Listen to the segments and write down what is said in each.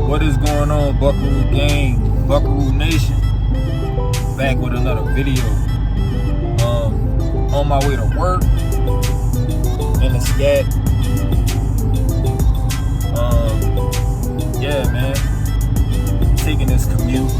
What is going on, Buckaroo Gang, Buckaroo Nation? Back with another video. On my way to work in the scat. Yeah, man. Taking this commute.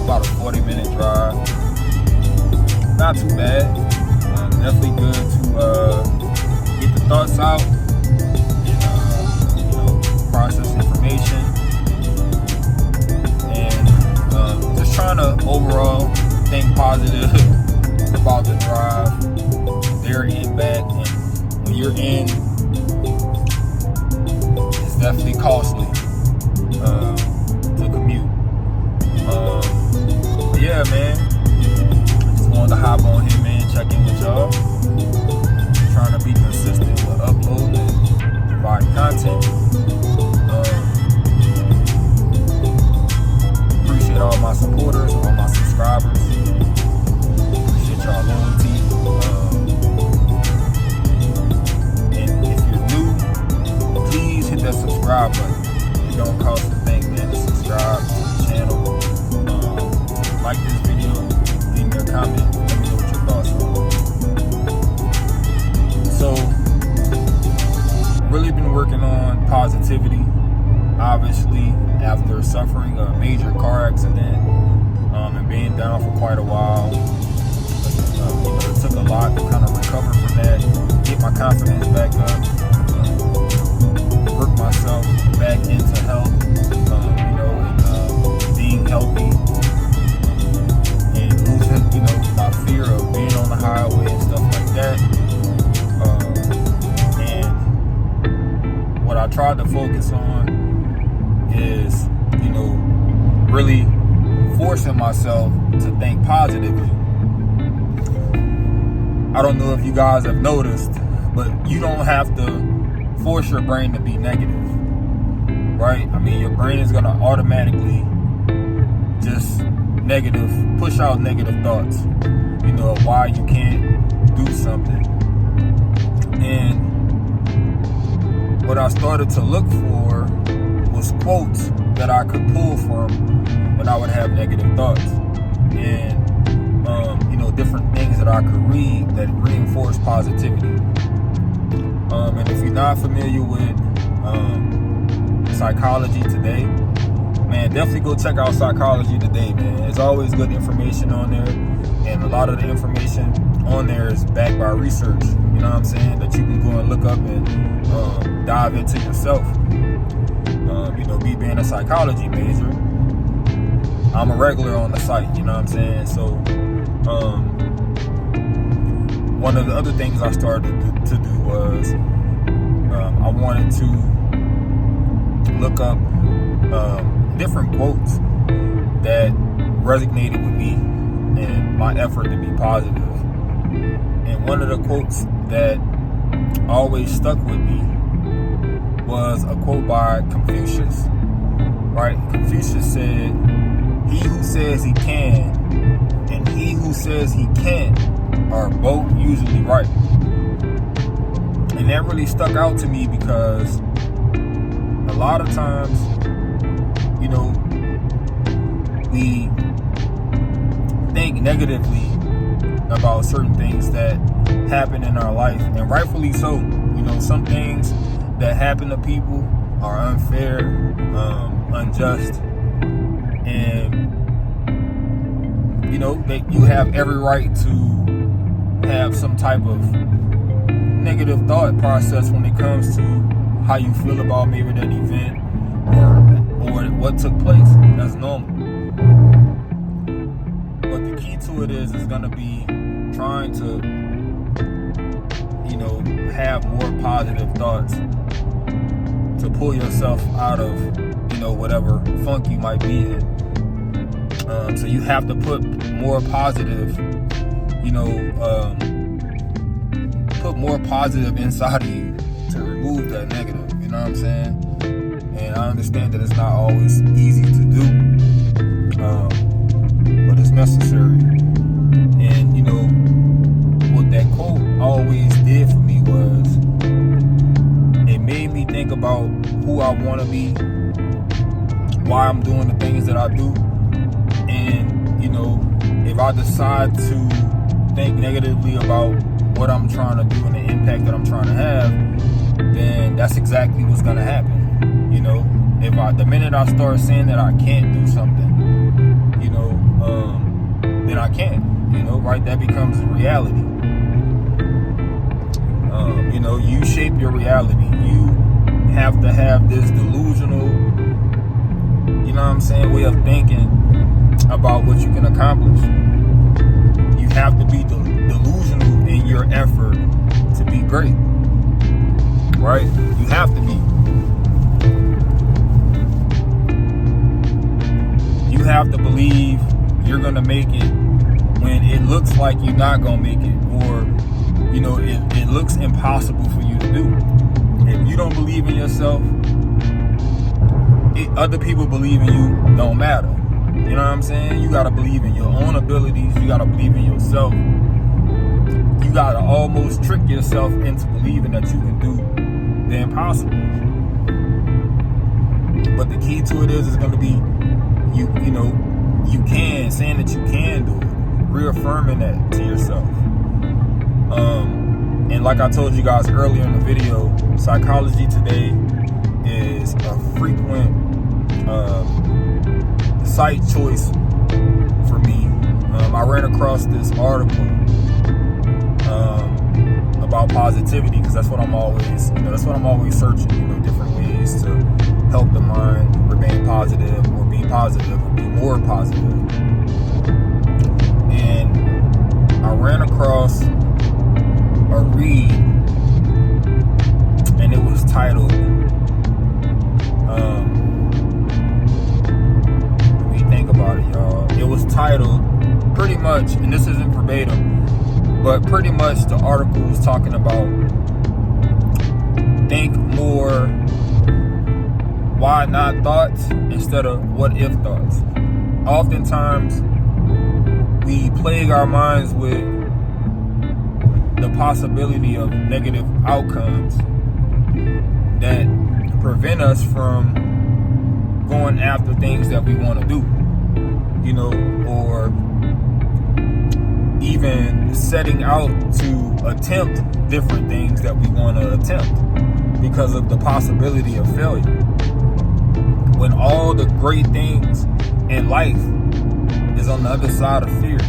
About a 40-minute drive. Not too bad. Definitely good to get the thoughts out and process information, and just trying to overall think positive about the drive there and back. And when you're in, it's definitely costly to commute. Yeah, man. Just wanted to hop on here, man. Check in with y'all. Trying to be consistent with uploading and providing content. Appreciate all my supporters, all my subscribers. Appreciate y'all loyalty. And if you're new, please hit that subscribe button. It don't cost a thing, man, to subscribe to the channel. Like this video, leave me a comment, let me know what your thoughts are. So, really been working on positivity. Obviously, after suffering a major car accident and being down for quite a while, it took a lot to kind of recover from that, get my confidence back up, work myself back into health, and being healthy. My fear of being on the highway and stuff like that. And what I tried to focus on is, really forcing myself to think positively. I don't know if you guys have noticed, but you don't have to force your brain to be negative, right? I mean, your brain is gonna automatically just push out negative thoughts, of why you can't do something. And what I started to look for was quotes that I could pull from when I would have negative thoughts, and different things that I could read that reinforce positivity. And if you're not familiar with Psychology Today, man, definitely go check out Psychology Today, man. There's always good information on there, and a lot of the information on there is backed by research, you know what I'm saying, that you can go and look up and dive into yourself. Me being a psychology major, I'm a regular on the site, you know what I'm saying? So, one of the other things I started to do was I wanted to look up different quotes that resonated with me and my effort to be positive. And one of the quotes that always stuck with me was a quote by Confucius, right? Confucius said, "He who says he can and he who says he can't are both usually right." And that really stuck out to me because a lot of times, we think negatively about certain things that happen in our life, and rightfully so. Some things that happen to people are unfair, unjust, and that you have every right to have some type of negative thought process when it comes to how you feel about maybe that event or what took place. That's normal. But the key to it is going to be trying to, have more positive thoughts to pull yourself out of, whatever funk you might be in. So you have to put more positive, put more positive inside of you to remove that negative, you know what I'm saying? And I understand that it's not always easy to do, but it's necessary. And what that quote always did for me was it made me think about who I want to be why I'm doing the things that I do. And, you know, if I decide to think negatively about what I'm trying to do and the impact that I'm trying to have, then that's exactly what's going to happen. You know, the minute I start saying that I can't do something, you know, then I can't, you know, right? That becomes reality. You know, you shape your reality. You have to have this delusional, you know what I'm saying, way of thinking about what you can accomplish. You have to be delusional in your effort to be great, right? You have to be. You have to believe you're gonna make it when it looks like you're not gonna make it, or, you know, it looks impossible for you to do. If you don't believe in yourself, other people believe in you don't matter. You know what I'm saying? You gotta believe in your own abilities. You gotta believe in yourself. You gotta almost trick yourself into believing that you can do the impossible. But the key to it is gonna be you know, you can, saying that you can do it, reaffirming that to yourself. And like I told you guys earlier in the video, psychology today is a frequent site choice for me. I ran across this article about positivity, because that's what I'm always, you know, that's what I'm always searching, you know, different ways to help the mind remain positive, or be positive, or be more positive. And I ran across a read, and it was titled, let me think about it, y'all. It was titled pretty much, and this isn't verbatim, but pretty much the article was talking about think more why not thoughts instead of what if thoughts. Oftentimes, we plague our minds with the possibility of negative outcomes that prevent us from going after things that we want to do, you know, or even setting out to attempt different things that we want to attempt because of the possibility of failure. When all the great things in life is on the other side of fear.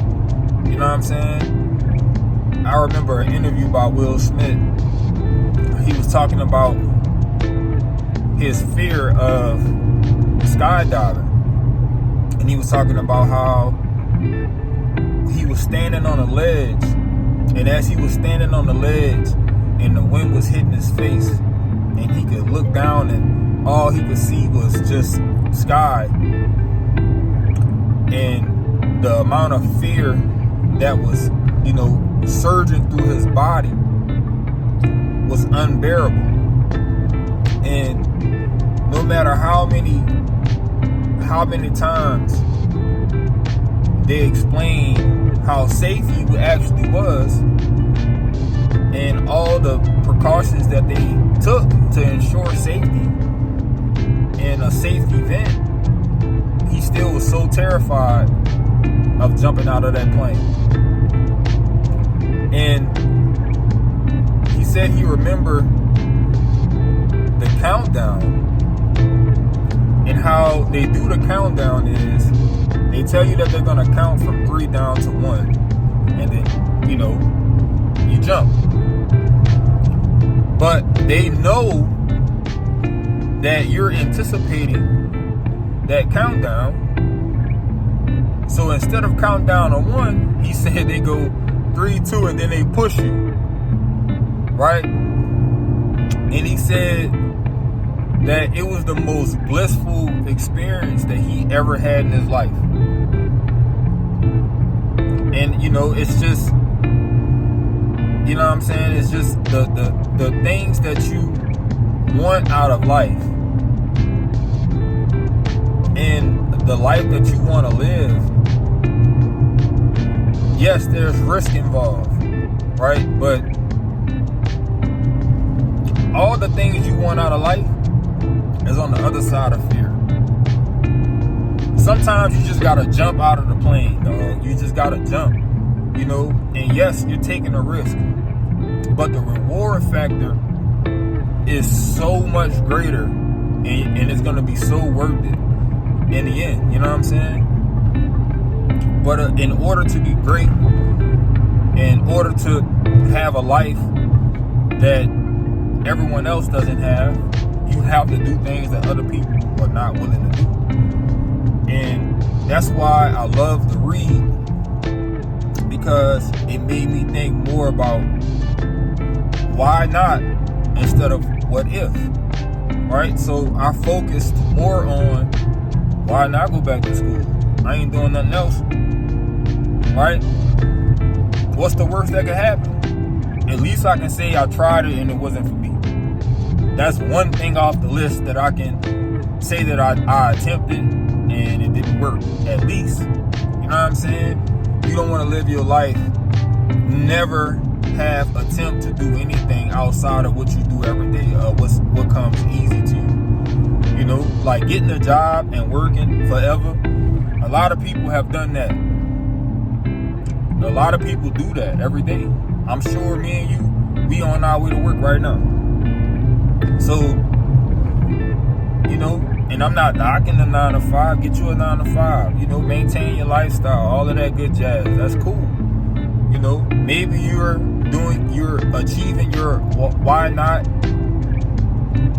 You know what I'm saying? I remember an interview by Will Smith. He was talking about his fear of skydiving. And he was talking about how he was standing on a ledge. And as he was standing on the ledge and the wind was hitting his face, and he could look down and all he could see was just sky. And the amount of fear that was, you know, surging through his body was unbearable. And no matter how many times they explained how safe he actually was and all the precautions that they took to ensure safety in a safe event, he still was so terrified of jumping out of that plane. And he said he remembered the countdown, and how they do the countdown is they tell you that they're going to count from 3 down to 1, and then, you know, you jump. But they know that you're anticipating that countdown. So instead of count down to 1, he said they go 3, 2, and then they push you, right? And he said that it was the most blissful experience that he ever had in his life. And, you know, it's just, you know what I'm saying? It's just the things that you want out of life, and the life that you want to live. Yes, there's risk involved, right? But all the things you want out of life is on the other side of fear. sometimes you just gotta jump out of the plane, dog. You just gotta jump, you know. And yes, you're taking a risk, but the reward factor is so much greater, and it's gonna be so worth it in the end. You know what I'm saying? But in order to be great, in order to have a life that everyone else doesn't have, you have to do things that other people are not willing to do. And that's why I love to read, because it made me think more about why not instead of what if, right? So I focused more on why not go back to school. I ain't doing nothing else, right? What's the worst that could happen? At least I can say I tried it and it wasn't for me. That's one thing off the list that I can say that I attempted and it didn't work, at least. You know what I'm saying? You don't want to live your life, never have attempt to do anything outside of what you do every day, what comes easy to you. You know, like getting a job and working forever. A lot of people have done that. A lot of people do that every day. I'm sure me and you, we on our way to work right now. So, you know, and I'm not knocking the 9 to 5. Get you a 9 to 5. You know, maintain your lifestyle, all of that good jazz. That's cool. You know, maybe you're achieving your why not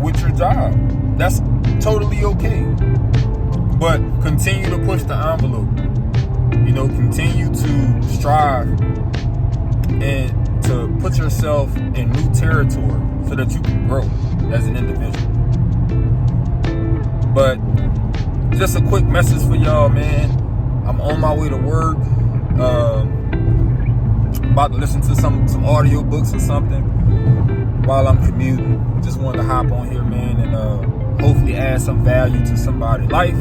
with your job. That's totally okay. But continue to push the envelope. You know, continue to strive and to put yourself in new territory so that you can grow as an individual. But just a quick message for y'all, man. I'm on my way to work. About to listen to some audio books or something while I'm commuting. Just wanted to hop on here, man, and hopefully add some value to somebody's life.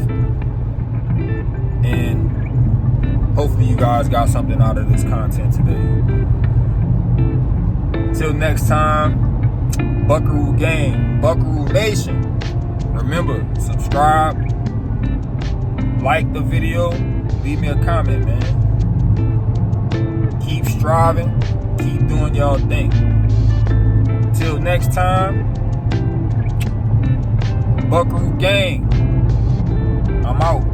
And hopefully you guys got something out of this content today. Till next time, Buckaroo Gang, Buckaroo Nation. Remember, subscribe, like the video, leave me a comment, man. Keep striving, keep doing y'all thing. Till next time, Buckaroo Gang, I'm out.